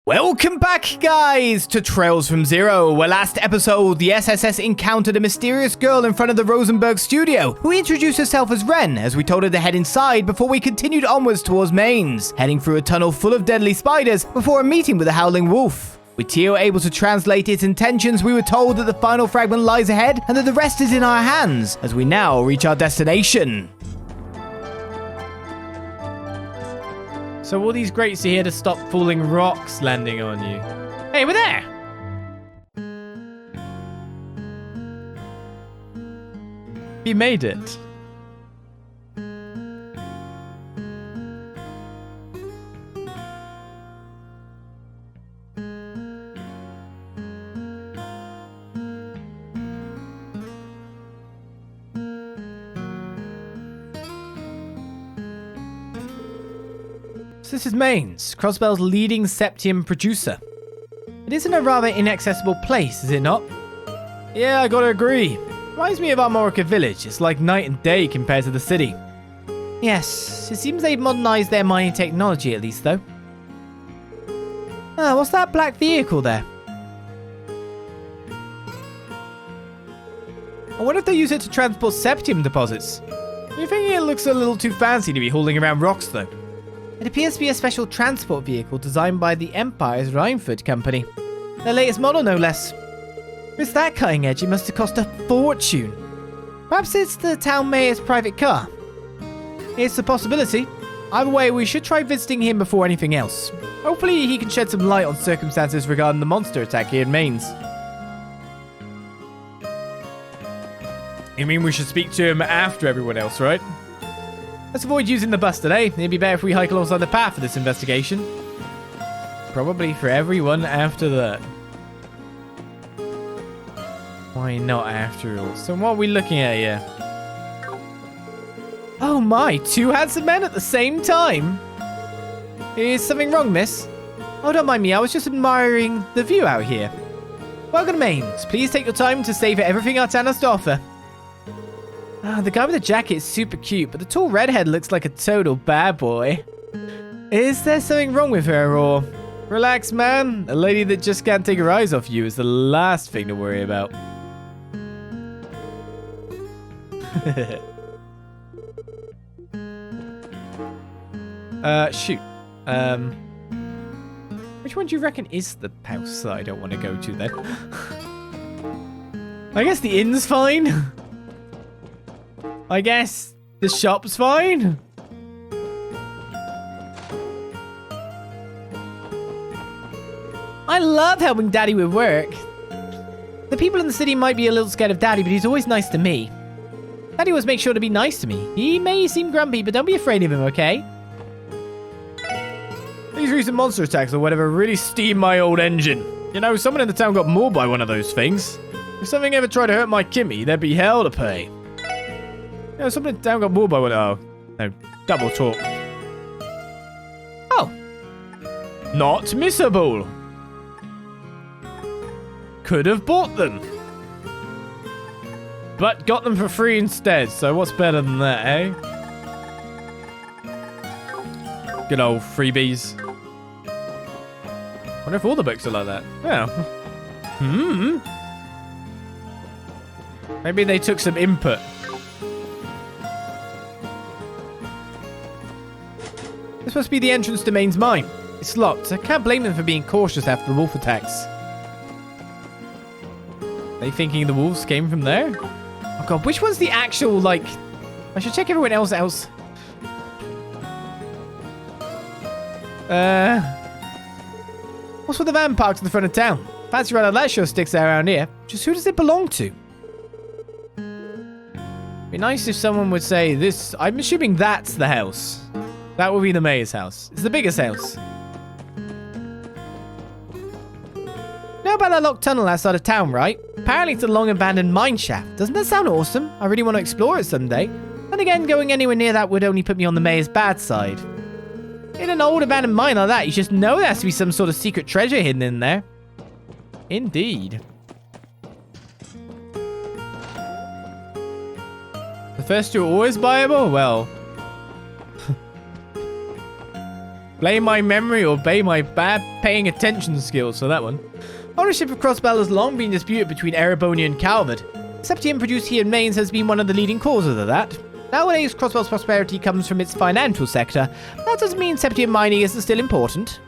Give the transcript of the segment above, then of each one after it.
Welcome back, guys, to Trails from Zero, where last episode, the SSS encountered a mysterious girl in front of the Rosenberg studio, who introduced herself as Ren, as we told her to head inside before we continued onwards towards Mainz, heading through a tunnel full of deadly spiders before a meeting with a howling wolf. With Tio able to translate its intentions, we were told that the final fragment lies ahead and that the rest is in our hands, as we now reach our destination. So all these grates are here to stop falling rocks landing on you. Hey, we're there! You made it. So this is Mainz, Crossbell's leading septium producer. It isn't a rather inaccessible place, is it not? Yeah, I gotta agree. Reminds me of Armorica Village. It's like night and day compared to the city. Yes, it seems they've modernized their mining technology at least, though. Ah, what's that black vehicle there? I wonder if they use it to transport septium deposits. You think it looks a little too fancy to be hauling around rocks, though? It appears to be a special transport vehicle designed by the Empire's Rheinfurt company. Their latest model, no less. If it's that cutting edge, it must have cost a fortune. Perhaps it's the town mayor's private car. It's a possibility. Either way, we should try visiting him before anything else. Hopefully he can shed some light on circumstances regarding the monster attack here in Mainz. You mean we should speak to him after everyone else, right? Let's avoid using the bus today. It'd be better if we hike alongside the path for this investigation. Probably for everyone after that. Why not after all? So what are we looking at here? Oh my, two handsome men at the same time? Is something wrong, miss? Oh, don't mind me, I was just admiring the view out here. Welcome to Mainz. Please take your time to savor everything our town has to offer. The guy with the jacket is super cute, but the tall redhead looks like a total bad boy. Is there something wrong with her, or... Relax, man. A lady that just can't take her eyes off you is the last thing to worry about. Shoot. Which one do you reckon is the house that I don't want to go to, then? I guess the inn's fine. I guess the shop's fine. I love helping Daddy with work. The people in the city might be a little scared of Daddy, but he's always nice to me. Daddy always makes sure to be nice to me. He may seem grumpy, but don't be afraid of him, okay? These recent monster attacks or whatever really steam my old engine. You know, someone in the town got mauled by one of those things. If something ever tried to hurt my Kimmy, there'd be hell to pay. You know, something down got mauled by one. Oh, no. Double talk. Oh. Not missable. Could have bought them. But got them for free instead, so what's better than that, eh? Good old freebies. Wonder if all the books are like that. Yeah. Maybe they took some input. This must be the entrance to Mainz mine. It's locked. I can't blame them for being cautious after the wolf attacks. Are they thinking the wolves came from there? Oh god, which one's the actual, like... I should check everyone else. What's with the van parked in the front of town? Fancy ride that show sticks out around here. Just who does it belong to? Be nice if someone would say this. I'm assuming that's the house. That would be the mayor's house. It's the biggest house. Know about that locked tunnel outside of town, right? Apparently it's a long abandoned mine shaft. Doesn't that sound awesome? I really want to explore it someday. Then again, going anywhere near that would only put me on the mayor's bad side. In an old abandoned mine like that, you just know there has to be some sort of secret treasure hidden in there. Indeed. The first two are always buyable? Well... Blame my memory or blame my bad paying attention skills for that one. Ownership of Crossbell has long been disputed between Ereboni and Calvert. Septium produced here in Mainz has been one of the leading causes of that. Nowadays, Crossbell's prosperity comes from its financial sector. That doesn't mean Septium mining isn't still important.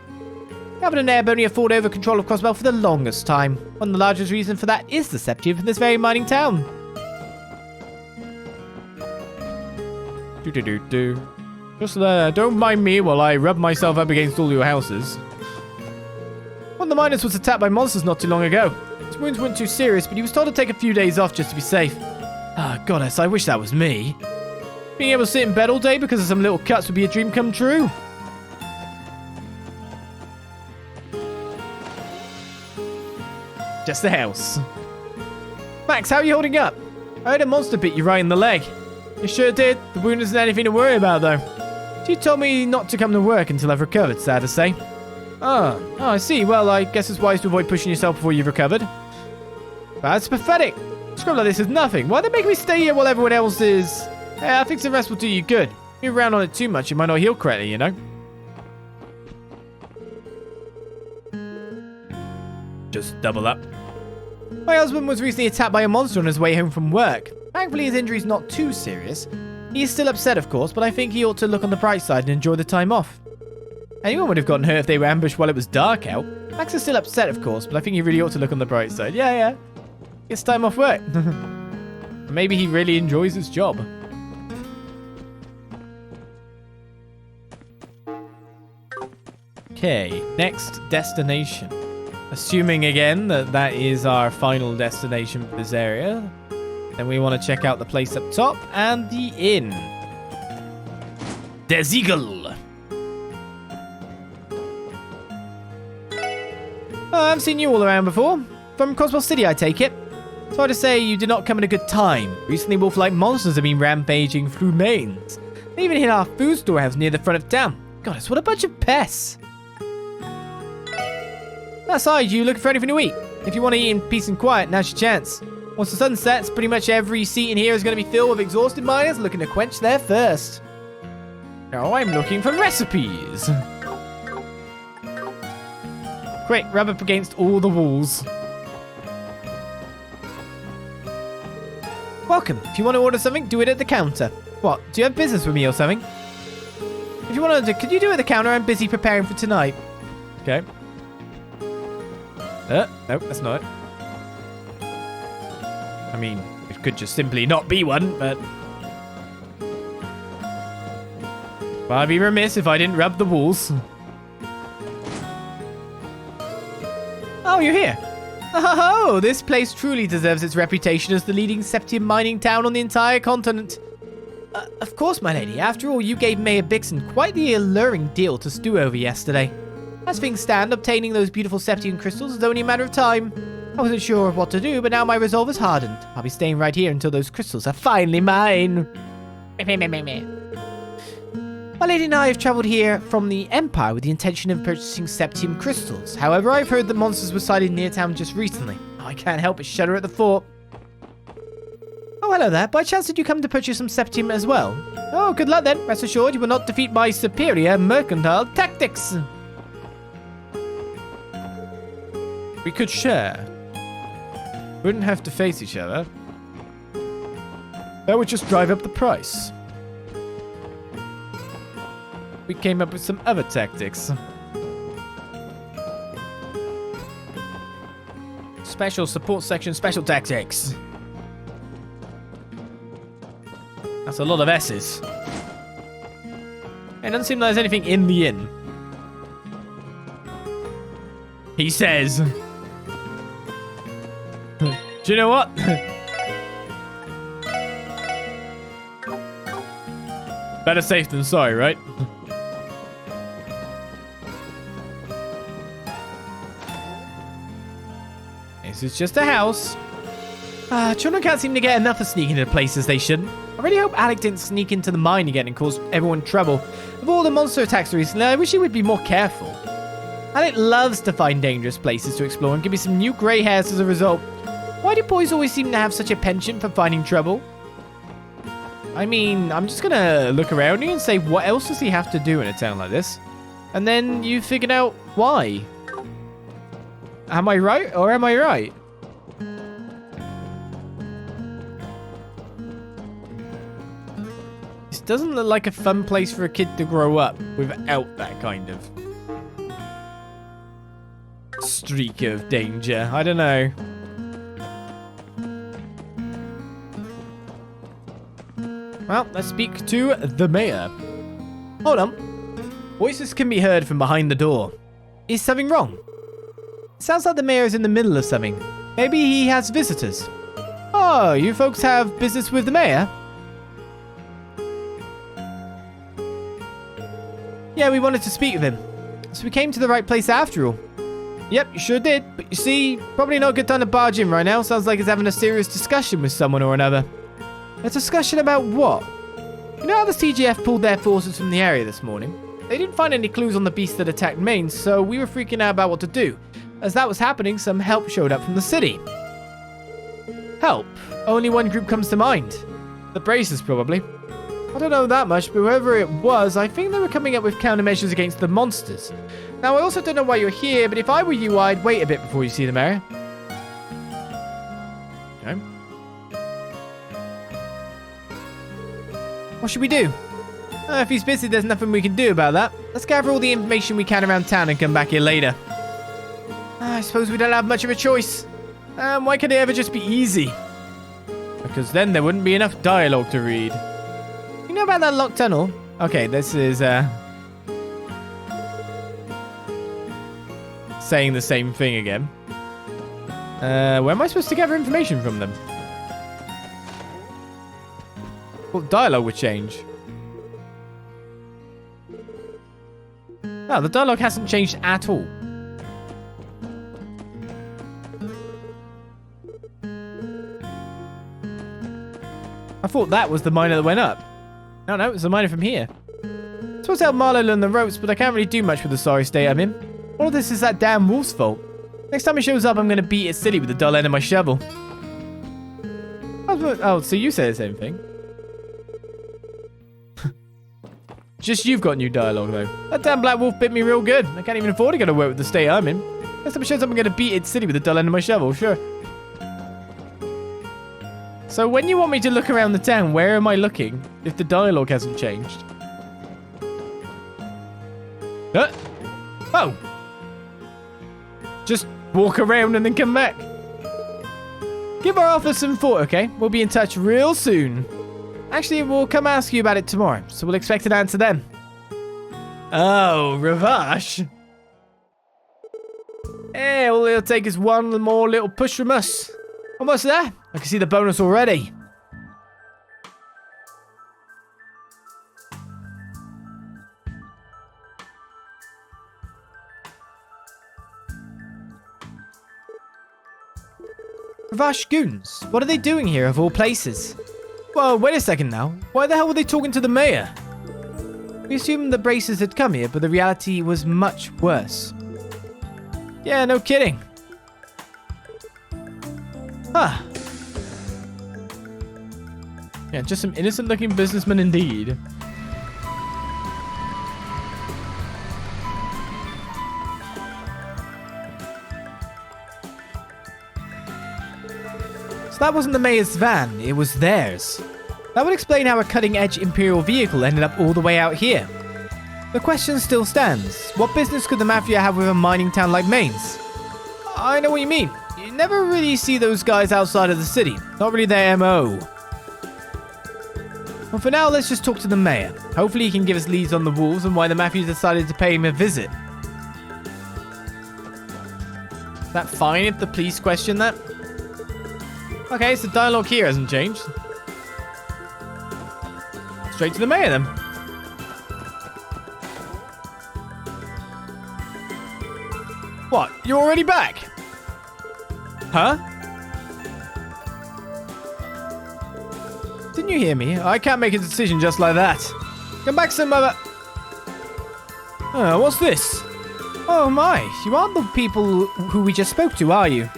Calvert and Ereboni have fought over control of Crossbell for the longest time. One of the largest reasons for that is the Septium from this very mining town. Just don't mind me while I rub myself up against all your houses. One of the miners was attacked by monsters not too long ago. His wounds weren't too serious, but he was told to take a few days off just to be safe. Ah, goddess, I wish that was me. Being able to sit in bed all day because of some little cuts would be a dream come true. Just the house. Max, how are you holding up? I heard a monster bit you right in the leg. You sure did. The wound isn't anything to worry about, though. She told me not to come to work until I've recovered, sad to say. Oh, I see. Well, I guess it's wise to avoid pushing yourself before you've recovered. That's pathetic. Scrub like this is nothing. Why are they making me stay here while everyone else is? Hey, I think the rest will do you good. Move around on it too much, it might not heal correctly, you know? Just double up. My husband was recently attacked by a monster on his way home from work. Thankfully, his injury's not too serious. He is still upset, of course, but I think he ought to look on the bright side and enjoy the time off. Anyone would have gotten hurt if they were ambushed while it was dark out. Max is still upset, of course, but I think he really ought to look on the bright side. Yeah. Gets time off work. Maybe he really enjoys his job. Okay, next destination. Assuming again that is our final destination for this area. Then we want to check out the place up top and the inn. Der Siegel. I've seen you all around before. From Crossbell City, I take it. Sorry to say you did not come at a good time. Recently, wolf-like monsters have been rampaging through Mainz. They even hit our food storehouse near the front of town. Goddess, what a bunch of pests. Aside, you looking for anything to eat? If you want to eat in peace and quiet, now's your chance. Once the sun sets, pretty much every seat in here is going to be filled with exhausted miners looking to quench their thirst. Now I'm looking for recipes. Quick, rub up against all the walls. Welcome. If you want to order something, do it at the counter. What, do you have business with me or something? If you want to, could you do it at the counter? I'm busy preparing for tonight. Okay. Nope, that's not it. I mean, it could just simply not be one, but... I'd be remiss if I didn't rub the walls. Oh, you're here. Oh, this place truly deserves its reputation as the leading Septium mining town on the entire continent. Of course, my lady. After all, you gave Mayor Bixon quite the alluring deal to stew over yesterday. As things stand, obtaining those beautiful Septium crystals is only a matter of time. I wasn't sure of what to do, but now my resolve is hardened. I'll be staying right here until those crystals are finally mine. My lady and I have travelled here from the Empire with the intention of purchasing Septium crystals. However, I've heard that monsters were sighted near town just recently. I can't help but shudder at the thought. Oh, hello there. By chance did you come to purchase some Septium as well? Oh, good luck then. Rest assured you will not defeat my superior mercantile tactics. We could share. Wouldn't have to face each other. That would just drive up the price. We came up with some other tactics. Special support section, special tactics. That's a lot of S's. It doesn't seem like there's anything in the inn. He says. Do you know what? Better safe than sorry, right? This is just a house. Children can't seem to get enough of sneaking into places they shouldn't. I really hope Alec didn't sneak into the mine again and cause everyone trouble. Of all the monster attacks recently, I wish he would be more careful. Alec loves to find dangerous places to explore and give me some new grey hairs as a result. Why do boys always seem to have such a penchant for finding trouble? I mean, I'm just gonna look around here and say, what else does he have to do in a town like this? And then you figured out why. Am I right or am I right? This doesn't look like a fun place for a kid to grow up without that kind of streak of danger. I don't know. Well, let's speak to the mayor. Hold on. Voices can be heard from behind the door. Is something wrong? Sounds like the mayor is in the middle of something. Maybe he has visitors. Oh, you folks have business with the mayor? Yeah, we wanted to speak with him. So we came to the right place after all. Yep, you sure did. But you see, probably not a good time to barge in right now. Sounds like he's having a serious discussion with someone or another. A discussion about what? You know how the CGF pulled their forces from the area this morning? They didn't find any clues on the beast that attacked Mainz, so we were freaking out about what to do. As that was happening, some help showed up from the city. Help? Only one group comes to mind. The Bracers, probably. I don't know that much, but whoever it was, I think they were coming up with countermeasures against the monsters. Now, I also don't know why you're here, but if I were you, I'd wait a bit before you see the mayor. Okay. What should we do? If he's busy, there's nothing we can do about that. Let's gather all the information we can around town and come back here later. I suppose we don't have much of a choice. Why can't it ever just be easy? Because then there wouldn't be enough dialogue to read. You know about that locked tunnel? Okay, this is, saying the same thing again. Where am I supposed to gather information from them? Well, dialogue would change. No, the dialogue hasn't changed at all. I thought that was the miner that went up. No, no, it's the miner from here. I'm supposed to help Marlowe learn the ropes, but I can't really do much with the sorry state I'm in. All of this is that damn wolf's fault. Next time he shows up, I'm going to beat it silly with the dull end of my shovel. Oh, so you say the same thing. Just you've got new dialogue, though. That damn black wolf bit me real good. I can't even afford to go to work with the state I'm in. Next time it shows up, I'm going to beat it silly with the dull end of my shovel, sure. So when you want me to look around the town, where am I looking if the dialogue hasn't changed? Oh! Just walk around and then come back. Give our office some thought, okay? We'll be in touch real soon. Actually, we'll come ask you about it tomorrow, so we'll expect an answer then. Oh, Ravash. Hey, all it'll take is one more little push from us. Almost there. I can see the bonus already. Ravash goons, what are they doing here of all places? Well, wait a second now. Why the hell were they talking to the mayor? We assumed the Bracers had come here, but the reality was much worse. Yeah, no kidding. Huh. Yeah, just some innocent-looking businessmen indeed. That wasn't the mayor's van, it was theirs. That would explain how a cutting-edge Imperial vehicle ended up all the way out here. The question still stands. What business could the Mafia have with a mining town like Mainz? I know what you mean. You never really see those guys outside of the city. Not really their MO. Well, for now, let's just talk to the mayor. Hopefully he can give us leads on the wolves and why the Mafia decided to pay him a visit. Is that fine if the police question that? Okay, so dialogue here hasn't changed. Straight to the mayor then. What? You're already back? Huh? Didn't you hear me? I can't make a decision just like that. Come back some other... what's this? Oh my, you aren't the people who we just spoke to, are you?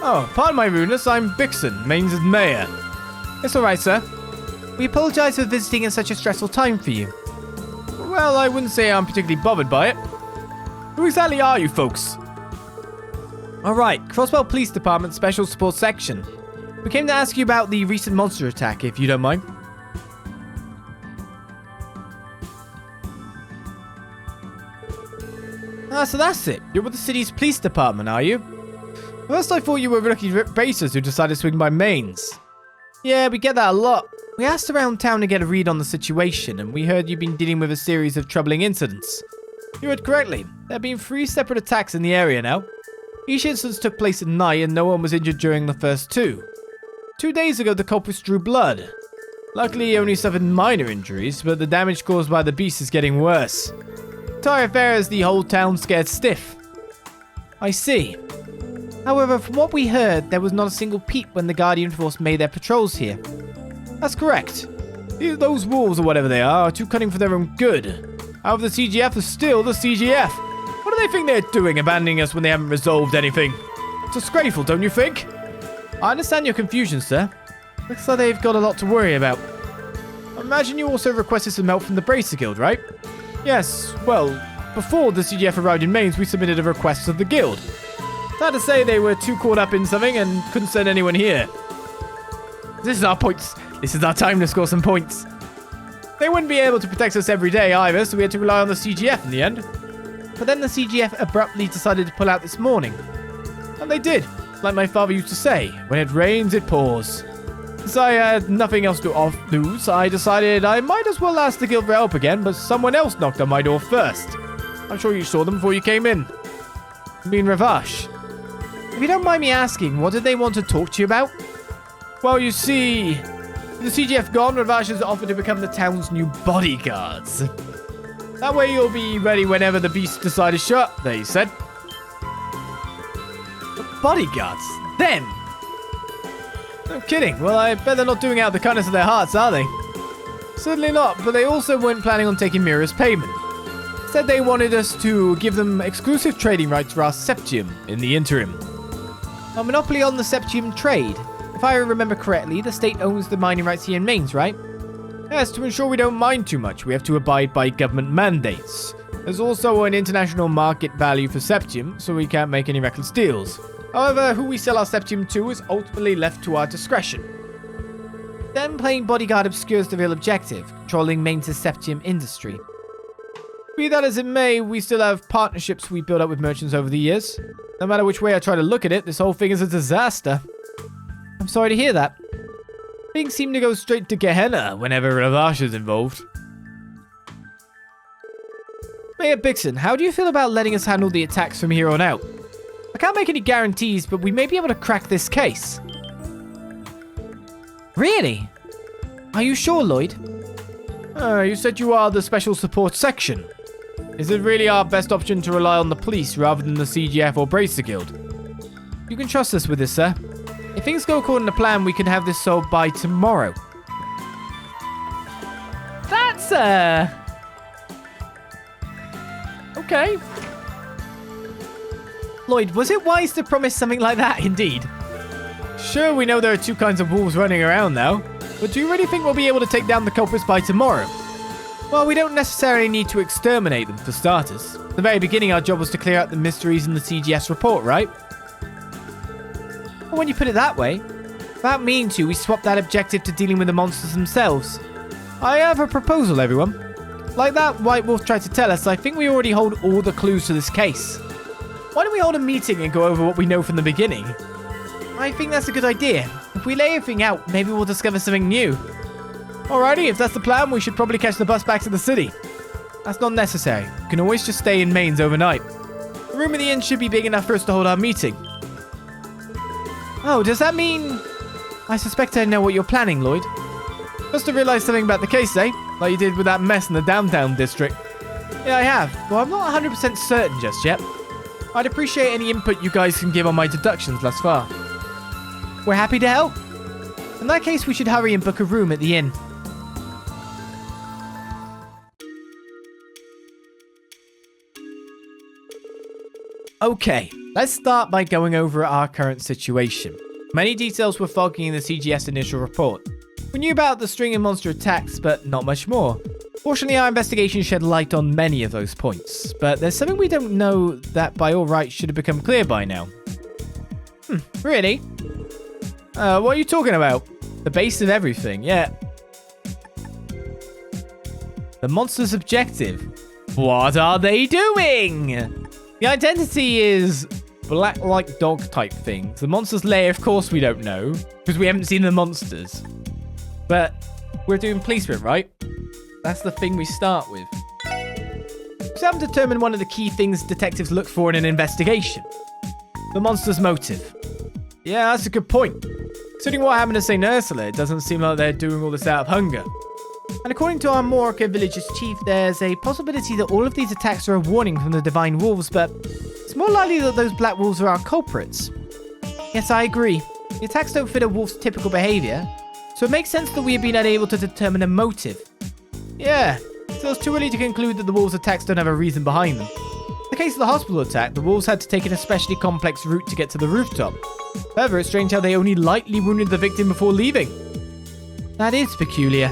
Oh, pardon my rudeness, I'm Bixon, Mainz's mayor. It's alright, sir. We apologize for visiting at such a stressful time for you. Well, I wouldn't say I'm particularly bothered by it. Who exactly are you folks? Alright, Crossbell Police Department Special Support Section. We came to ask you about the recent monster attack, if you don't mind. Ah, so that's it. You're with the city's police department, are you? First I thought you were rookie racers who decided to swing by Mainz. Yeah, we get that a lot. We asked around town to get a read on the situation, and we heard you've been dealing with a series of troubling incidents. You heard correctly. There have been 3 separate attacks in the area now. Each instance took place at night, and no one was injured during the first 2. 2 days ago, the culprits drew blood. Luckily, he only suffered minor injuries, but the damage caused by the beast is getting worse. The entire affair has the whole town scared stiff. I see. However, from what we heard, there was not a single peep when the Guardian Force made their patrols here. That's correct. Those wolves, or whatever they are too cunning for their own good. However, the CGF is still the CGF. What do they think they're doing, abandoning us when they haven't resolved anything? It's disgraceful, don't you think? I understand your confusion, sir. Looks like they've got a lot to worry about. I imagine you also requested some help from the Bracer Guild, right? Yes, well, before the CGF arrived in Mainz, we submitted a request to the guild. Sad to say they were too caught up in something and couldn't send anyone here. This is our points. This is our time to score some points. They wouldn't be able to protect us every day either, so we had to rely on the CGF in the end. But then the CGF abruptly decided to pull out this morning. And they did, like my father used to say, when it rains, it pours. Since I had nothing else to lose, I decided I might as well ask the guild for help again, but someone else knocked on my door first. I'm sure you saw them before you came in. I mean, Ravash. If you don't mind me asking, what did they want to talk to you about? Well, you see, with the CGF gone, Ravash has offered to become the town's new bodyguards. That way you'll be ready whenever the beasts decide to show up, they said. The bodyguards? Them? No kidding. Well, I bet they're not doing it out of the kindness of their hearts, are they? Certainly not, but they also weren't planning on taking Mira's payment. Instead, they wanted us to give them exclusive trading rights for our Septium in the interim. A monopoly on the Septium trade. If I remember correctly, the state owns the mining rights here in Mainz, right? Yes, to ensure we don't mine too much, we have to abide by government mandates. There's also an international market value for Septium, so we can't make any reckless deals. However, who we sell our Septium to is ultimately left to our discretion. Then playing bodyguard obscures the real objective, controlling Mainz's Septium industry. Be that as it may, we still have partnerships we built up with merchants over the years. No matter which way I try to look at it, this whole thing is a disaster. I'm sorry to hear that. Things seem to go straight to Gehenna whenever Ravash is involved. Mayor Bixon, how do you feel about letting us handle the attacks from here on out? I can't make any guarantees, but we may be able to crack this case. Really? Are you sure, Lloyd? You said you are the special support section. Is it really our best option to rely on the police rather than the CGF or Bracer Guild? You can trust us with this, sir. If things go according to plan, we can have this solved by tomorrow. That's, okay. Lloyd, was it wise to promise something like that, indeed? Sure, we know there are 2 kinds of wolves running around now, but do you really think we'll be able to take down the culprits by tomorrow? Well, we don't necessarily need to exterminate them, for starters. At the very beginning, our job was to clear out the mysteries in the CGS report, right? Well, when you put it that way, without meaning to, we swapped that objective to dealing with the monsters themselves. I have a proposal, everyone. Like that White Wolf tried to tell us, I think we already hold all the clues to this case. Why don't we hold a meeting and go over what we know from the beginning? I think that's a good idea. If we lay everything out, maybe we'll discover something new. Alrighty, if that's the plan, we should probably catch the bus back to the city. That's not necessary. We can always just stay in Mainz overnight. The room in the inn should be big enough for us to hold our meeting. Oh, does that mean... I suspect I know what you're planning, Lloyd. Must have realized something about the case, eh? Like you did with that mess in the downtown district. Yeah, I have. Well, I'm not 100% certain just yet. I'd appreciate any input you guys can give on my deductions thus far. We're happy to help. In that case, we should hurry and book a room at the inn. Okay, let's start by going over our current situation. Many details were foggy in the CGS initial report. We knew about the string of monster attacks, but not much more. Fortunately, our investigation shed light on many of those points, but there's something we don't know that by all rights should have become clear by now. Really? What are you talking about? The base of everything, yeah. The monster's objective. What are they doing? The identity is black like dog type things. The monster's lair, of course we don't know, because we haven't seen the monsters. But we're doing policeman, right? That's the thing we start with. We haven't determined one of the key things detectives look for in an investigation. The monster's motive. Yeah, that's a good point. Considering what happened to St. Ursula, it doesn't seem like they're doing all this out of hunger. And according to our Morocco village's chief, there's a possibility that all of these attacks are a warning from the divine wolves, but it's more likely that those black wolves are our culprits. Yes, I agree. The attacks don't fit a wolf's typical behavior, so it makes sense that we have been unable to determine a motive. Yeah, so it's too early to conclude that the wolves' attacks don't have a reason behind them. In the case of the hospital attack, the wolves had to take an especially complex route to get to the rooftop. However, it's strange how they only lightly wounded the victim before leaving. That is peculiar.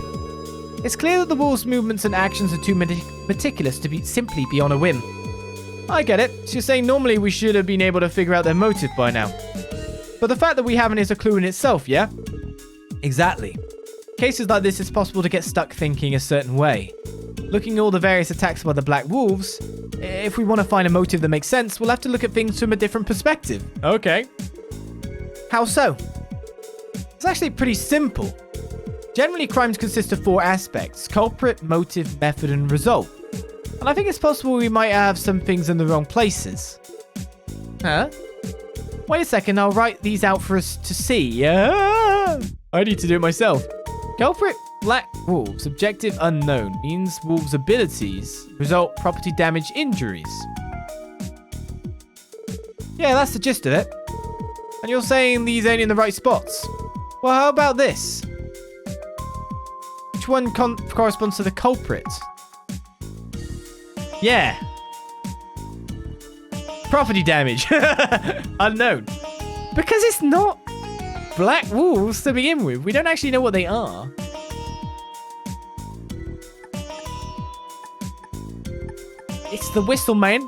It's clear that the wolves' movements and actions are too meticulous to simply be on a whim. I get it. So you're saying normally we should have been able to figure out their motive by now. But the fact that we haven't is a clue in itself, yeah? Exactly. Cases like this, it's possible to get stuck thinking a certain way. Looking at all the various attacks by the Black Wolves, if we want to find a motive that makes sense, we'll have to look at things from a different perspective. Okay. How so? It's actually pretty simple. Generally, crimes consist of 4 aspects: culprit, motive, method, and result. And I think it's possible we might have some things in the wrong places. Huh? Wait a second, I'll write these out for us to see. I need to do it myself. Culprit, Black Wolves. Objective, unknown. Means Wolves' abilities. Result, property damage, injuries. Yeah, that's the gist of it. And you're saying these ain't in the right spots. Well, how about this? Which one corresponds to the culprit? Yeah. Property damage. Unknown. Because it's not Black Wolves to begin with. We don't actually know what they are. It's the Whistle Man.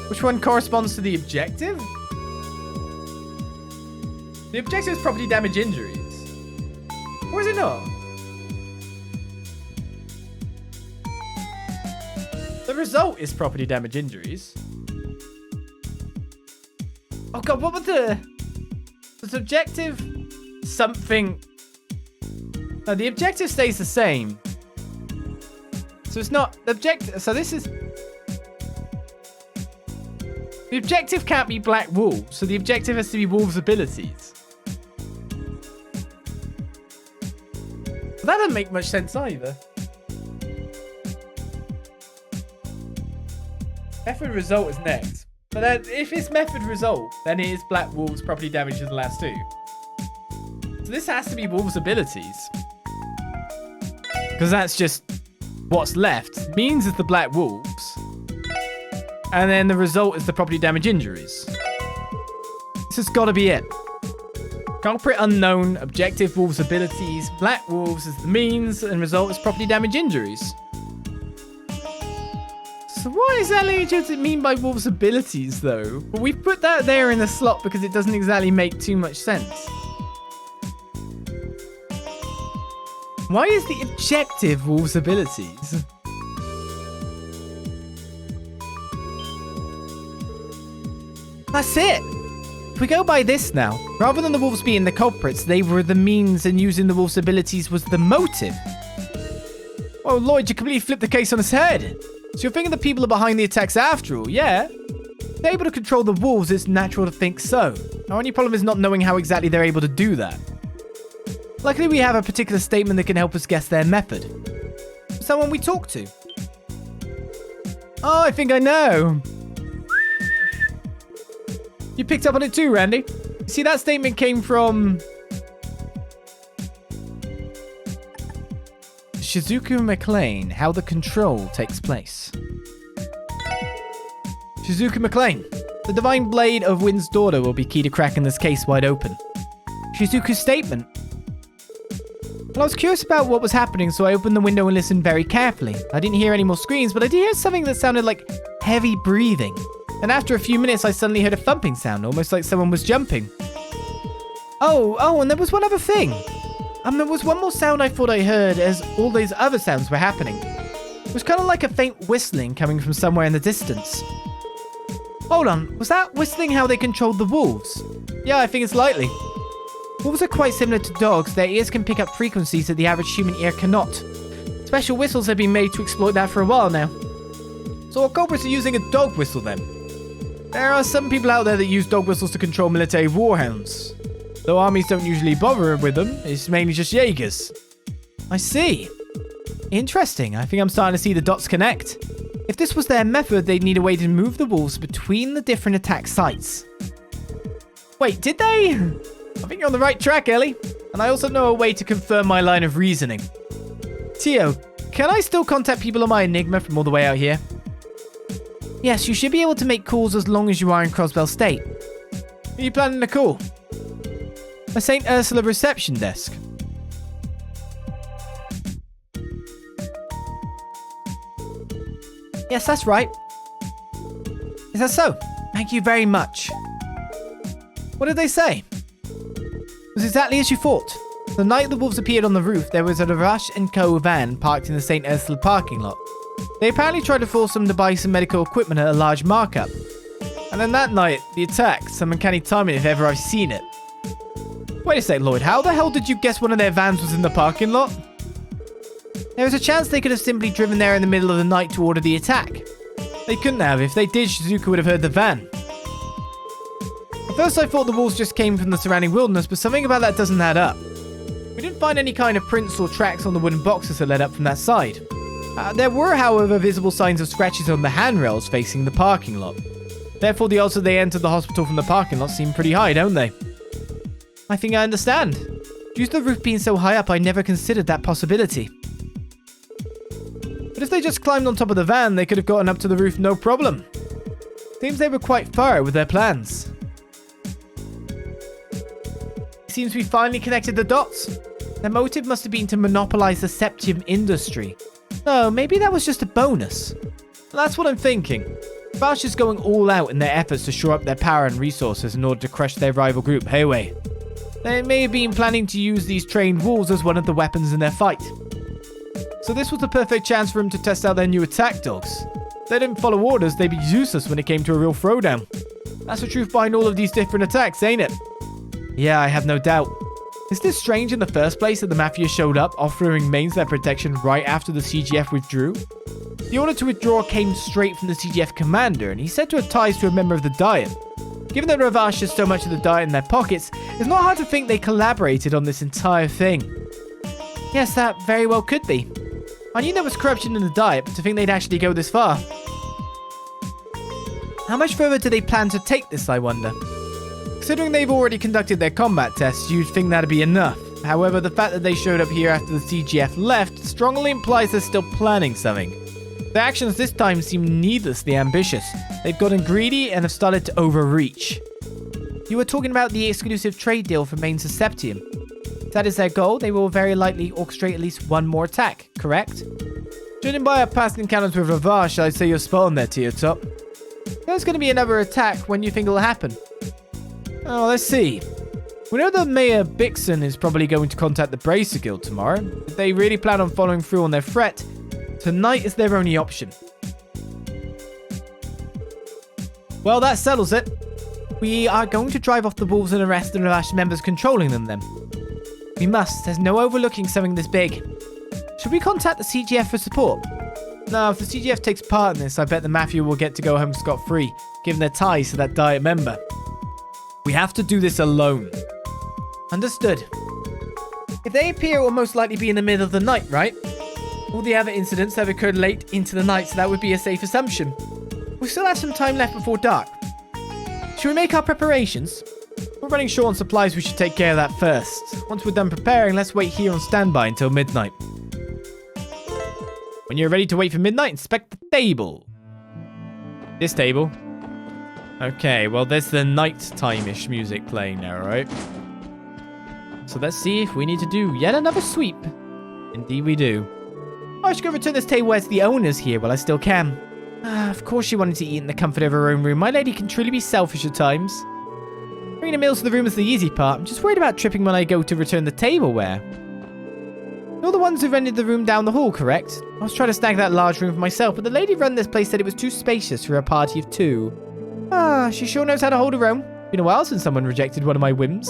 Which one corresponds to the objective? The objective is property damage injuries. Or is it not? The result is property damage injuries. Oh god, what was the objective? Something. No, the objective stays the same. So it's not the objective. So this is. The objective can't be Black Wolves, so the objective has to be Wolves' abilities. That doesn't make much sense either. Method result is next. But then, if it's method result, then it is Black Wolves property damage in the last 2. So this has to be Wolves' abilities. Because that's just what's left. Means is the Black Wolves. And then the result is the property damage injuries. This has got to be it. Culprit unknown, objective Wolves' abilities, Black Wolves is the means, and result is property damage injuries. So what exactly does it mean by Wolves' abilities, though? Well, we've put that there in the slot because it doesn't exactly make too much sense. Why is the objective Wolves' abilities? That's it. If we go by this now, rather than the wolves being the culprits, they were the means, and using the wolves' abilities was the motive. Oh, Lloyd, you completely flipped the case on its head. So you're thinking the people are behind the attacks after all, yeah? If they're able to control the wolves, it's natural to think so. Our only problem is not knowing how exactly they're able to do that. Luckily, we have a particular statement that can help us guess their method. Someone we talk to. Oh, I think I know. You picked up on it too, Randy. You see, that statement came from Shizuku McLean, how the control takes place. Shizuku McLean, the divine blade of Wind's daughter will be key to cracking this case wide open. Shizuku's statement. Well, I was curious about what was happening, so I opened the window and listened very carefully. I didn't hear any more screams, but I did hear something that sounded like heavy breathing. And after a few minutes, I suddenly heard a thumping sound, almost like someone was jumping. Oh, and there was one other thing. There was one more sound I thought I heard as all these other sounds were happening. It was kind of like a faint whistling coming from somewhere in the distance. Hold on, was that whistling how they controlled the wolves? Yeah, I think it's likely. Wolves are quite similar to dogs. Their ears can pick up frequencies that the average human ear cannot. Special whistles have been made to exploit that for a while now. So our culprits are using a dog whistle then? There are some people out there that use dog whistles to control military warhounds. Though armies don't usually bother with them, it's mainly just Jaegers. I see. Interesting. I think I'm starting to see the dots connect. If this was their method, they'd need a way to move the wolves between the different attack sites. Wait, did they? I think you're on the right track, Ellie. And I also know a way to confirm my line of reasoning. Tio, can I still contact people on my Enigma from all the way out here? Yes, you should be able to make calls as long as you are in Crossbell State. Are you planning a call? A St. Ursula reception desk. Yes, that's right. Is that so? Thank you very much. What did they say? It was exactly as you thought. The night the wolves appeared on the roof, there was a Rush & Co. van parked in the St. Ursula parking lot. They apparently tried to force them to buy some medical equipment at a large markup. And then that night, the attack, some uncanny timing if ever I've seen it. Wait a sec, Lloyd, how the hell did you guess one of their vans was in the parking lot? There was a chance they could have simply driven there in the middle of the night to order the attack. They couldn't have. If they did, Shizuku would have heard the van. At first I thought the wolves just came from the surrounding wilderness, but something about that doesn't add up. We didn't find any kind of prints or tracks on the wooden boxes that led up from that side. There were, however, visible signs of scratches on the handrails facing the parking lot. Therefore, the odds that they entered the hospital from the parking lot seem pretty high, don't they? I think I understand. Due to the roof being so high up, I never considered that possibility. But if they just climbed on top of the van, they could have gotten up to the roof no problem. Seems they were quite thorough with their plans. Seems we finally connected the dots. Their motive must have been to monopolize the septium industry. No, maybe that was just a bonus. That's what I'm thinking. Bash is going all out in their efforts to shore up their power and resources in order to crush their rival group, Heiwei. They may have been planning to use these trained wolves as one of the weapons in their fight. So this was the perfect chance for them to test out their new attack dogs. If they didn't follow orders, they'd be useless when it came to a real throwdown. That's the truth behind all of these different attacks, ain't it? Yeah, I have no doubt. Is this strange in the first place that the Mafia showed up, offering Mainz their protection right after the CGF withdrew? The order to withdraw came straight from the CGF commander, and he said to have ties to a member of the Diet. Given that Ravash has so much of the Diet in their pockets, it's not hard to think they collaborated on this entire thing. Yes, that very well could be. I knew there was corruption in the Diet, but to think they'd actually go this far. How much further do they plan to take this, I wonder? Considering they've already conducted their combat tests, you'd think that'd be enough. However, the fact that they showed up here after the CGF left strongly implies they're still planning something. Their actions this time seem needlessly ambitious. They've gotten greedy and have started to overreach. You were talking about the exclusive trade deal for Mainz Septium. If that is their goal, they will very likely orchestrate at least one more attack, correct? Judging by our past encounters with Ravash, I'd say you're spot on there, Tio Top. There's going to be another attack. When do you think it'll happen? Oh, let's see. We know that Mayor Bixon is probably going to contact the Bracer Guild tomorrow. If they really plan on following through on their threat, tonight is their only option. Well, that settles it. We are going to drive off the wolves and arrest the Ravash members controlling them then. We must. There's no overlooking something this big. Should we contact the CGF for support? No, if the CGF takes part in this, I bet the Mafia will get to go home scot-free, given their ties to that Diet member. We have to do this alone. Understood. If they appear, it will most likely be in the middle of the night, right? All the other incidents have occurred late into the night, so that would be a safe assumption. We still have some time left before dark. Should we make our preparations? We're running short on supplies, we should take care of that first. Once we're done preparing, let's wait here on standby until midnight. When you're ready to wait for midnight, inspect the table. This table. Okay, well, there's the nighttime-ish music playing now, right? So let's see if we need to do yet another sweep. Indeed we do. I should go return this tableware to the owners here while I still can. Of course she wanted to eat in the comfort of her own room. My lady can truly be selfish at times. Bringing the meals to the room is the easy part. I'm just worried about tripping when I go to return the tableware. You're the ones who rented the room down the hall, correct? I was trying to snag that large room for myself, but the lady running this place said it was too spacious for a party of 2. She sure knows how to hold her own. Been a while since someone rejected one of my whims.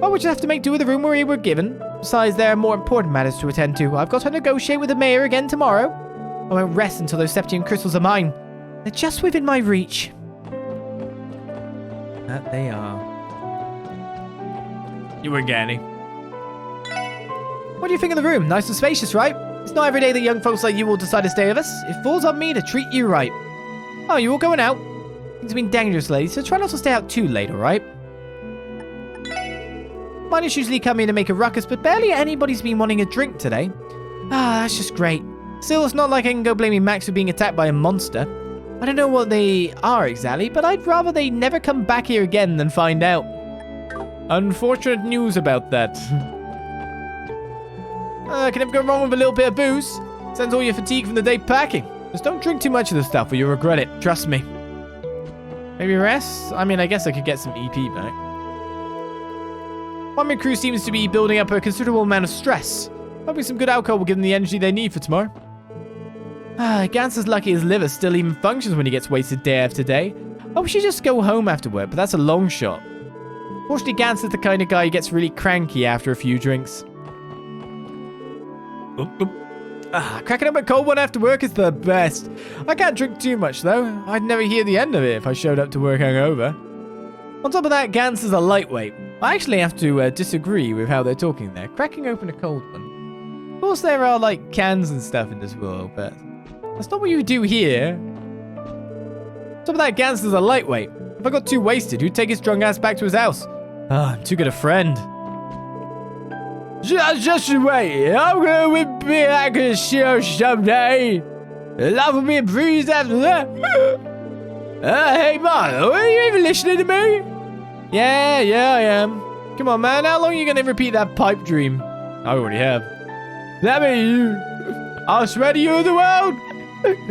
Well, we just have to make do with the room we were given. Besides, there are more important matters to attend to. I've got to negotiate with the mayor again tomorrow. I won't rest until those septium crystals are mine. They're just within my reach. That they are. You wouldn't get any. What do you think of the room? Nice and spacious, right? It's not every day that young folks like you will decide to stay with us. It falls on me to treat you right. Oh, you all going out? Things have been dangerous lately, so try not to stay out too late, alright? Miners usually come in to make a ruckus, but barely anybody's been wanting a drink today. That's just great. Still, it's not like I can go blaming Max for being attacked by a monster. I don't know what they are exactly, but I'd rather they never come back here again than find out. Unfortunate news about that. Can never go wrong with a little bit of booze. Sends all your fatigue from the day packing. Just don't drink too much of the stuff or you'll regret it. Trust me. Maybe rest? I mean, I guess I could get some EP back. One crew seems to be building up a considerable amount of stress. Hoping some good alcohol will give them the energy they need for tomorrow. Gans is lucky his liver still even functions when he gets wasted day after day. I wish he'd just go home after work, but that's a long shot. Fortunately, Gans is the kind of guy who gets really cranky after a few drinks. Cracking up a cold one after work is the best. I can't drink too much, though. I'd never hear the end of it if I showed up to work hungover. On top of that, Gans is a lightweight. I actually have to disagree with how they're talking there. Cracking open a cold one. Of course, there are, like, cans and stuff in this world, but that's not what you do here. On top of that, Gans is a lightweight. If I got too wasted, who'd take his drunk ass back to his house? I'm too good a friend. Just wait. I'm going to be back to the show someday. Love will be brews after that. Hey, man, are you even listening to me? Yeah, I am. Come on, man. How long are you going to repeat that pipe dream? I already have. That means you. I'll swear to you of the world.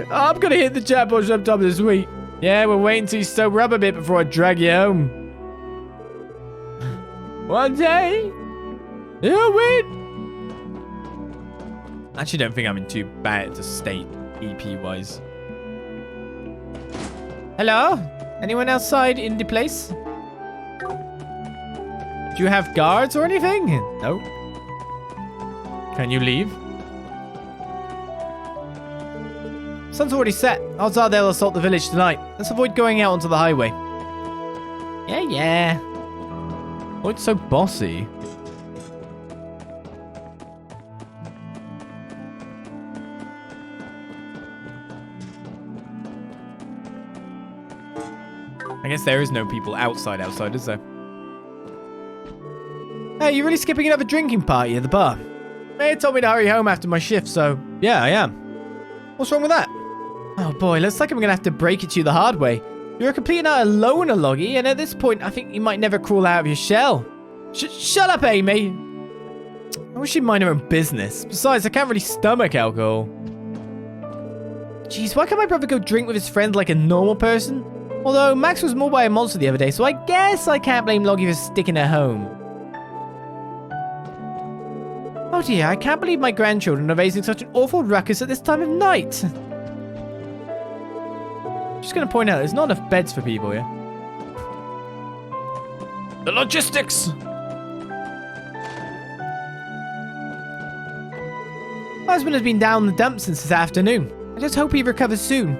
I'm going to hit the jackpot sometime this week. Yeah, we're waiting till you sober up a bit before I drag you home. One day, you'll win. I actually don't think I'm in too bad to state EP-wise. Hello? Anyone outside in the place? Do you have guards or anything? No. Can you leave? Sun's already set. Odds are they'll assault the village tonight. Let's avoid going out onto the highway. Yeah. Oh, it's so bossy. I guess there is no people outside, is there? Hey, you really skipping another drinking party at the bar? Mayor told me to hurry home after my shift, so yeah, I am. What's wrong with that? Oh boy, looks like I'm gonna have to break it to you the hard way. You're a complete and utter loner, Loggy, and at this point, I think you might never crawl out of your shell. Shut up, Amy! I wish she'd mind her own business. Besides, I can't really stomach alcohol. Jeez, why can't my brother go drink with his friends like a normal person? Although, Max was mauled by a monster the other day, so I guess I can't blame Loggy for sticking at home. Oh dear, I can't believe my grandchildren are raising such an awful ruckus at this time of night. Just gonna point out, there's not enough beds for people here. The logistics! My husband has been down the dumps since this afternoon. I just hope he recovers soon.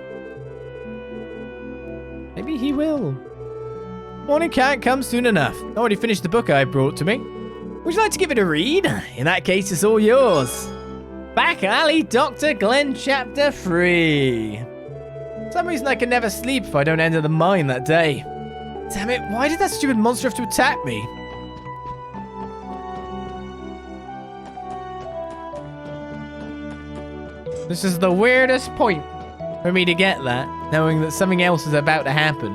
Maybe he will. Morning can't come soon enough. I already finished the book I brought to me. Would you like to give it a read? In that case, it's all yours. Back Alley Dr. Glenn Chapter 3. For some reason I can never sleep if I don't enter the mine that day. Damn it, why did that stupid monster have to attack me? This is the weirdest point for me to get that, knowing that something else is about to happen.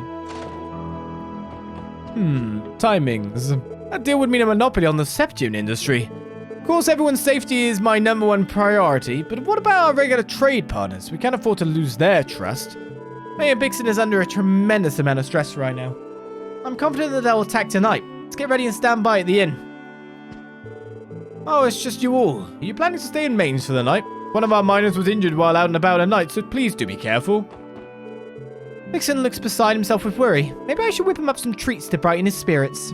Timings. That deal would mean a monopoly on the septium industry. Of course, everyone's safety is my #1 priority, but what about our regular trade partners? We can't afford to lose their trust. Mayor Bixen is under a tremendous amount of stress right now. I'm confident that they'll attack tonight. Let's get ready and stand by at the inn. Oh, it's just you all. Are you planning to stay in Mainz for the night? One of our miners was injured while out and about at night, so please do be careful. Bixen looks beside himself with worry. Maybe I should whip him up some treats to brighten his spirits.